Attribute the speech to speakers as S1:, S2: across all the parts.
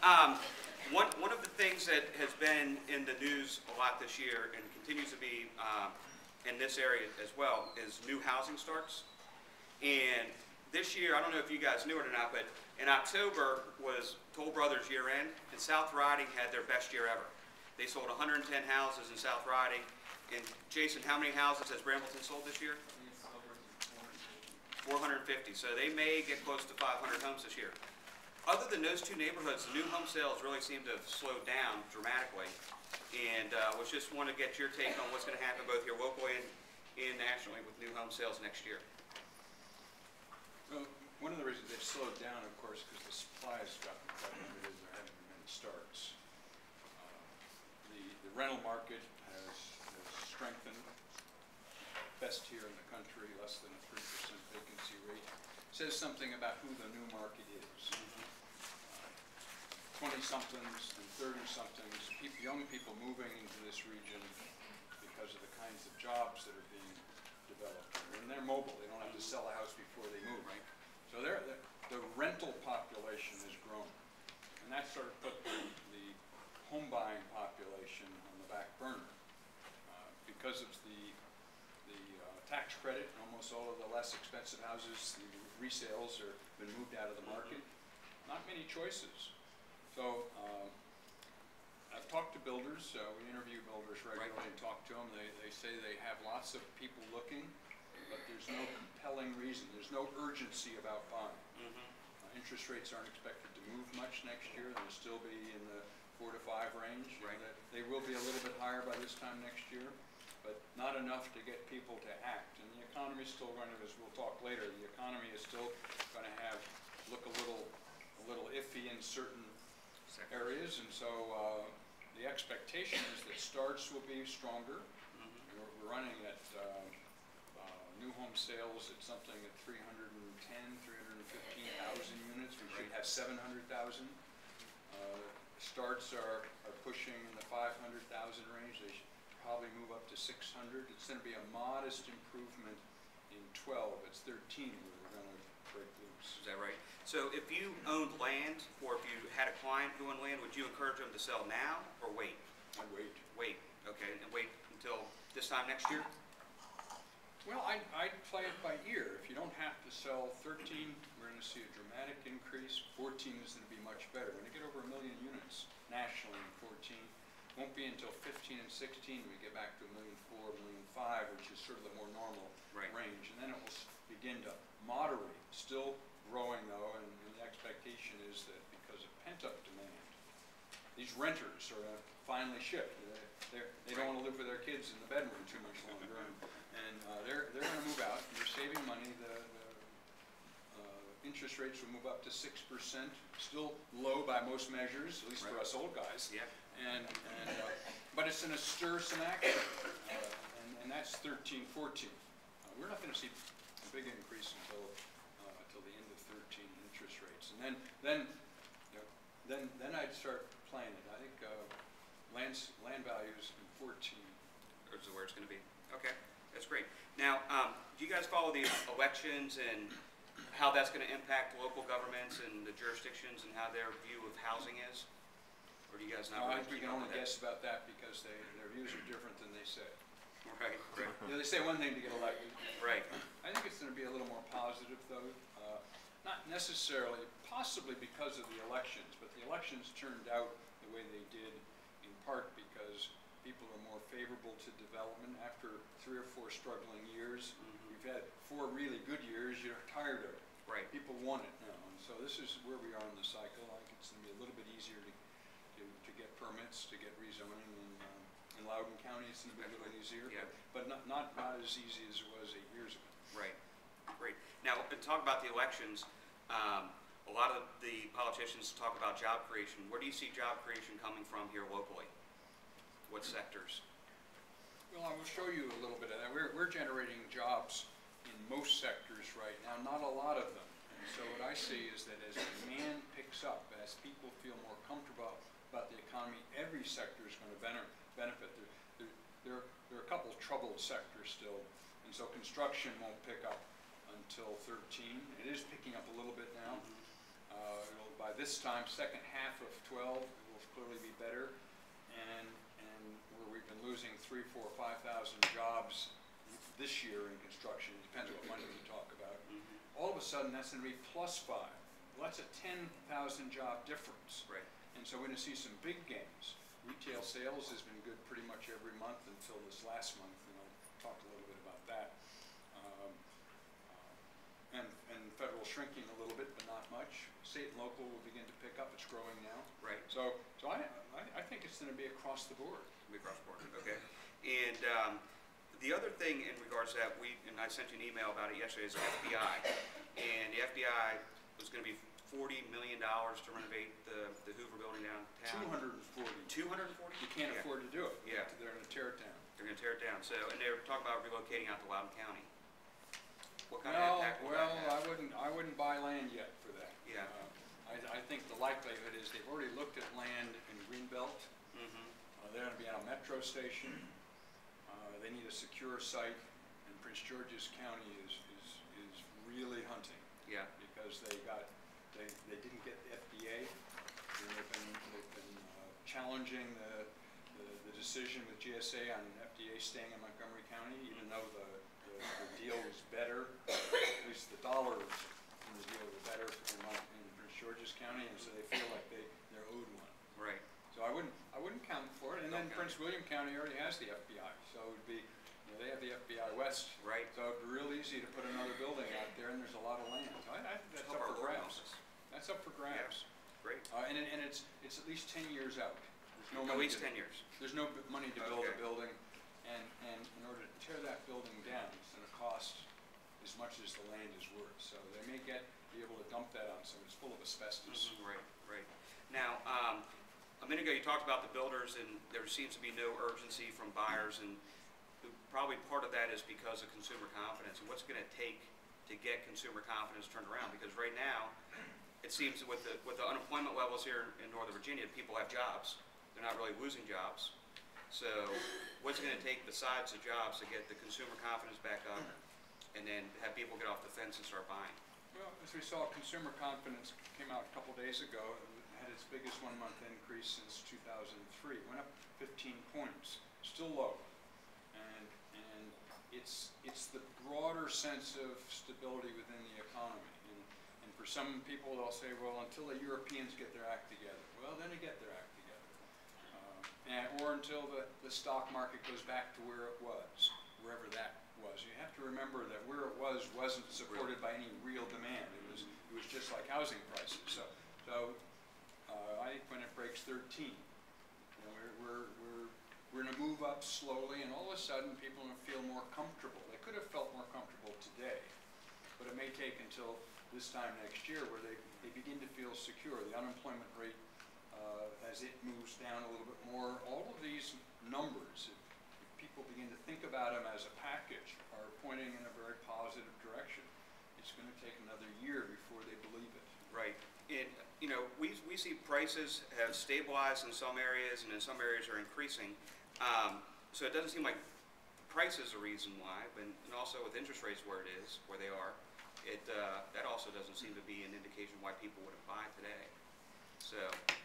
S1: One of the things that has been in the news a lot this year and continues to be in this area as well is new housing starts. And this year, I don't know if you guys knew it or not, but in October was Toll Brothers year end, and South Riding had their best year ever. They sold 110 houses in South Riding. And Jason, how many houses has Brambleton sold this year? 450. So they may get close to 500 homes this year. Other than those two neighborhoods, the new home sales really seem to have slowed down dramatically. And was just want to get your take on what's going to happen both here locally and nationally with new home sales next year.
S2: Well, one of the reasons they've slowed down, of course, because the supply has gotten quite limited. There haven't been many starts. The rental market has strengthened. Best here in the country, less than a 3% vacancy rate. Says something about who the new market is. 20-somethings and 30-somethings, young people moving into this region because of the kinds of jobs that are being developed here. And they're mobile. They don't have to sell a house before they move. Right? So the rental population has grown. And that sort of put the home buying population on the back burner. Because of the tax credit, almost all of the less expensive houses, the resales have been moved out of the market. Not many choices. So I've talked to builders. We interview builders regularly and talk to them. They say they have lots of people looking, but there's no compelling reason. There's no urgency about buying. Interest rates aren't expected to move much next year. They'll still be in the 4 to 5 range. Right. They will be a little bit higher by this time next year, but not enough to get people to act. And the economy is still going to, as we'll talk later, the economy is still going to look a little iffy in certain areas, and so the expectation is that starts will be stronger. We're running at new home sales at something at 315,000 units. We should have 700,000. Starts are pushing in the 500,000 range. They should probably move up to 600. It's going to be a modest improvement in 12. It's 13 where we're going to break loose.
S1: Is that right? So if you owned land, or if you had a client who owned land, would you encourage them to sell now or wait?
S2: I'd wait.
S1: Wait, okay, and wait until this time next year?
S2: Well, I'd play it by ear. If you don't have to sell 13, we're going to see a dramatic increase. 14 is going to be much better. When you get over 1 million units nationally in 14, won't be until 15 and 16 we get back to 1,400,000, 1,500,000, which is sort of the more normal range. And then it will begin to moderate. Still growing though, and the expectation is that because of pent-up demand, these renters are going to finally shift. They don't want to live with their kids in the bedroom too much longer, and they're going to move out. You're saving money. The interest rates will move up to 6%, still low by most measures, at least for us old guys. Yeah. But it's going to stir some action, and that's 13, 14. We're not going to see a big increase until the end of 13 interest rates, and then I'd start playing it. I think land values in 14
S1: is where it's going to be. Okay, that's great. Now, do you guys follow the elections and how that's going to impact local governments and the jurisdictions and how their view of housing is? Or do you guys not?
S2: I think we can only guess about that because their views are different than they say.
S1: Right.
S2: They say one thing to get elected.
S1: Right.
S2: I think it's going to be a little more positive, though. Not necessarily, possibly because of the elections, but the elections turned out the way they did in part because people are more favorable to development after 3 or 4 struggling years. We've had 4 really good years. You're tired of it.
S1: Right.
S2: People want it now, and so this is where we are in the cycle. I think it's going to be a little bit easier to get permits, to get rezoning, in Loudoun County it's going to be a little easier, but not as easy as it was 8 years ago.
S1: Right. Great. Now, talk about the elections. A lot of the politicians talk about job creation. Where do you see job creation coming from here locally? What sectors?
S2: Well, I will show you a little bit of that. We're generating jobs in most sectors right now, not a lot of them. And so what I see is that as demand picks up, as people feel more comfortable about the economy, every sector is going to benefit. There are a couple of troubled sectors still, and so construction won't pick up until 13. It is picking up a little bit now. By this time, second half of 12, it will clearly be better. And where we've been losing 3, 4, 5,000 jobs this year in construction, it depends what money we talk about, all of a sudden that's going to be +5. Well, that's a 10,000 job difference.
S1: Right.
S2: And so we're going to see some big gains. Retail sales has been good pretty much every month until this last month, and I'll talk a little bit about that. And federal shrinking a little bit, but not much. State and local will begin to pick up. It's growing now.
S1: Right.
S2: So I think it's going to be across the board.
S1: Across the board. Okay. And the other thing in regards to that, I sent you an email about it yesterday, is FBI. And the FBI was going to be $40 million to renovate the Hoover building downtown.
S2: 240.
S1: 240?
S2: You can't afford to do it.
S1: Yeah.
S2: They're going to tear it down.
S1: They're going to tear it down. So, and they were talking about relocating out to Loudoun County. What kind of impact will that have?
S2: I wouldn't buy land yet for that.
S1: Yeah.
S2: I think the likelihood is they've already looked at land in Greenbelt. They're going to be on a metro station. They need a secure site, and Prince George's County is really hunting.
S1: Yeah.
S2: Because they didn't get the FDA, and they've been challenging the decision with GSA on FDA staying in Montgomery County, even though the deal was better, at least the dollars in the deal were better in Prince George's County, and so they feel like they're owed one.
S1: Right.
S2: So I wouldn't count for it. And then Prince William County already has the FBI, so it would be, they have the FBI West.
S1: Right.
S2: So it'd be real easy to put another building out there, and there's a lot of land. So I think that's up for grabs. That's up for grabs.
S1: Yeah. Great.
S2: And it's at least 10 years out. There's no
S1: at least 10 years.
S2: There's no money to build a building, and in order to tear that building down, it's going to cost as much as the land is worth. So they may be able to dump that on something. It's full of asbestos.
S1: Right, right. Now, a minute ago you talked about the builders, and there seems to be no urgency from buyers, and probably part of that is because of consumer confidence. And what's it going to take to get consumer confidence turned around? Because right now, it seems that with the unemployment levels here in Northern Virginia, people have jobs. They're not really losing jobs. So what's it going to take besides the jobs to get the consumer confidence back up and then have people get off the fence and start buying?
S2: Well, as we saw, consumer confidence came out a couple days ago. It had its biggest one-month increase since 2003. It went up 15 points. Still low. And it's the broader sense of stability within the economy. And for some people, they'll say, well, until the Europeans get their act together. Well, then they get their act together. Or until the stock market goes back to where it was, wherever that was. You have to remember that where it wasn't supported by any real demand. It was just like housing prices. So I think when it breaks 13, we're going to move up slowly, and all of a sudden people are going to feel more comfortable. They could have felt more comfortable today, but it may take until this time next year where they begin to feel secure. The unemployment rate, as it moves down a little bit more, all of these numbers, if people begin to think about them as a package, are pointing in a very positive direction. It's going to take another year before they believe it.
S1: Right. And, we see prices have stabilized in some areas, and in some areas are increasing. So it doesn't seem like price is the reason why, but and also with interest rates where they are, that also doesn't seem to be an indication why people wouldn't buy today. So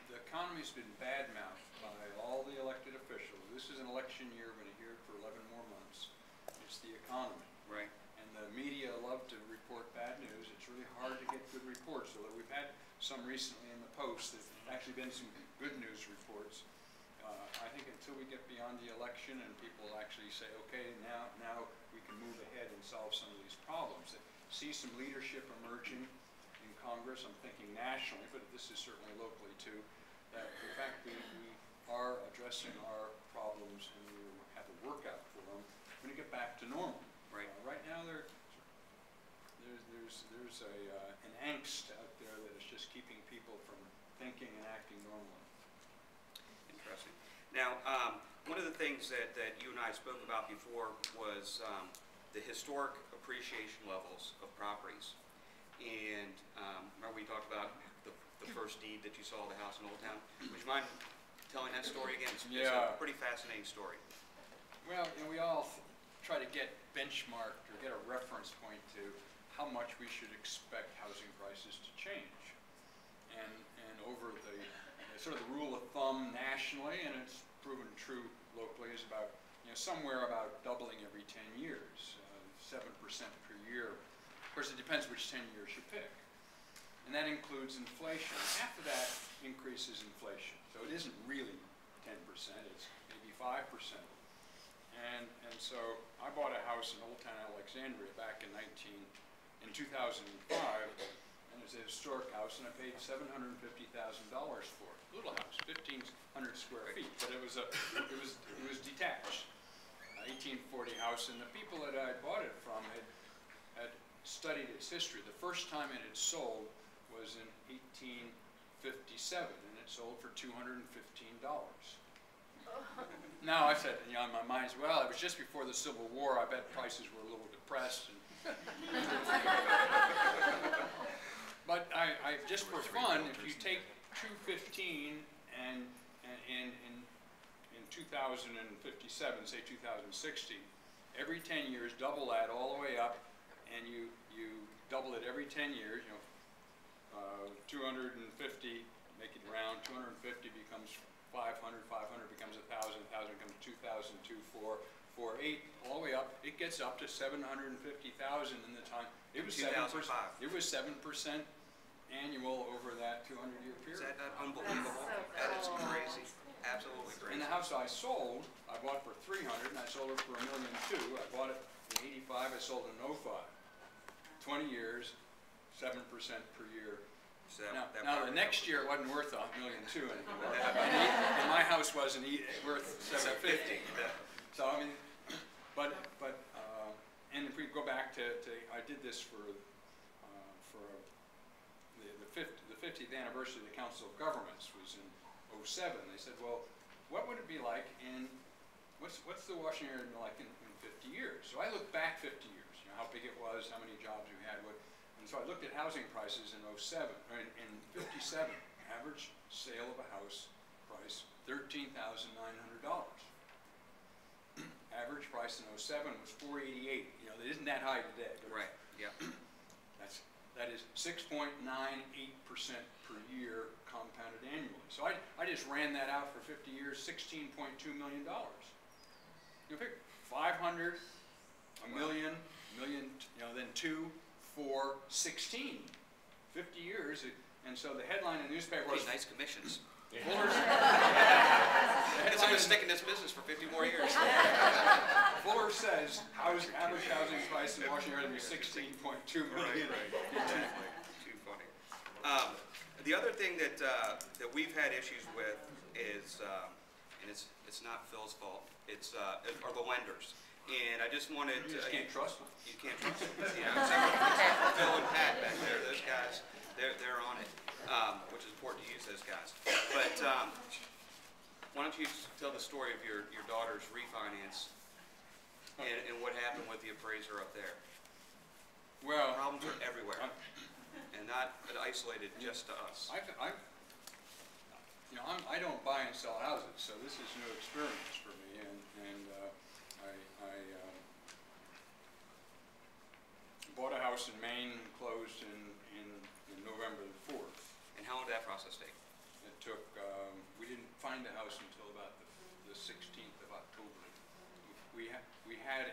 S2: the economy's been bad-mouthed by all the elected officials. This is an election year. We're going to hear it for 11 more months. It's the economy.
S1: Right.
S2: And the media love to report bad news. It's really hard to get good reports. So we've had some recently in the Post. There's actually been some good news reports. I think until we get beyond the election and people actually say, okay, now we can move ahead and solve some of these problems. They see some leadership emerging in Congress. I'm thinking nationally, but this is certainly locally too, that in fact we are addressing our problems and we have a workout for them. We're going to get back to normal.
S1: Right.
S2: Right now there's an angst out there that is just keeping people from thinking and acting normally.
S1: Interesting. Now, one of the things that you and I spoke about before was the historic appreciation levels of properties. And remember we talked about the first deed that you saw of the house in Old Town? Would you mind telling that story again? It's a pretty fascinating story.
S2: Well, we all try to get benchmarked or get a reference point to how much we should expect housing prices to change. and over the sort of the rule of thumb nationally, and it's proven true locally, is about, somewhere about doubling every 10 years, 7% per year. Of course, it depends which 10 years you pick. And that includes inflation. Half of that increase is inflation. So it isn't really 10%, it's maybe 5%. And so I bought a house in Old Town Alexandria back in 2005, and it was a historic house, and I paid $750,000 for it. Little house, 1,500 square feet, but it was detached, 1840 house, and the people that I bought it from had studied its history. The first time it had sold was in 1857, and it sold for $215. Now I said, in my mind, well, it was just before the Civil War. I bet prices were a little depressed. But I just for fun, if you take 215 and in 2057, say 2060, every 10 years, double that all the way up, and you double it every 10 years. 250, make it round. 250 becomes 500, 500 becomes 1,000, 1,000 becomes 2,000, 2,4, 4,8, all the way up. It gets up to 750,000 in the time. It was 7%. It was 7% annual over that 200-year period.
S1: Is that unbelievable? That is crazy. Absolutely crazy.
S2: And the house I sold, I bought for $300,000, and I sold it for $1.2 million. I bought it in '85. I sold it in '05. 20 years, 7% per year.
S1: So
S2: now the next year it wasn't worth $1.2 million anymore. And my house wasn't worth $750,000. So I mean, and if we go back to I did this for the 50th anniversary of the Council of Governments was in '07. They said, well, what would it be like what's the Washington area like in 50 years? So I looked back 50 years, how big it was, how many jobs we had, and so I looked at housing prices in '07, or in '57. Average sale of a house price, $13,900. Average price in '07 was $488. It isn't that high today.
S1: Right. Yeah.
S2: That is 6.98% per year compounded annually. So I just ran that out for 50 years, $16.2 million. You pick 500, a million, then 2, 4, 16. 50 years, and so the headline in the newspaper was...
S1: Nice commissions.
S2: Fuller's...
S1: It's going to stick in this business for 50 more years.
S2: Fuller says average housing price in Washington area is $16.2 million.
S1: Right. Exactly. Too funny. The other thing that we've had issues with is, and it's not Phil's fault, are the lenders. And I just wanted to...
S2: You just can't trust them.
S1: You can't trust them. Except for Phil and Pat back there. Those guys, they're on it, which is important to use those guys. But why don't you tell the story of your daughter's refinance and what happened with the appraiser up there?
S2: Well,
S1: problems are everywhere, and not isolated just to us.
S2: I don't buy and sell houses, so this is new experience for me, and I bought a house in Maine, closed in November the 4th.
S1: And how long did that process take?
S2: It took, we didn't find the house until about the 16th of October. We had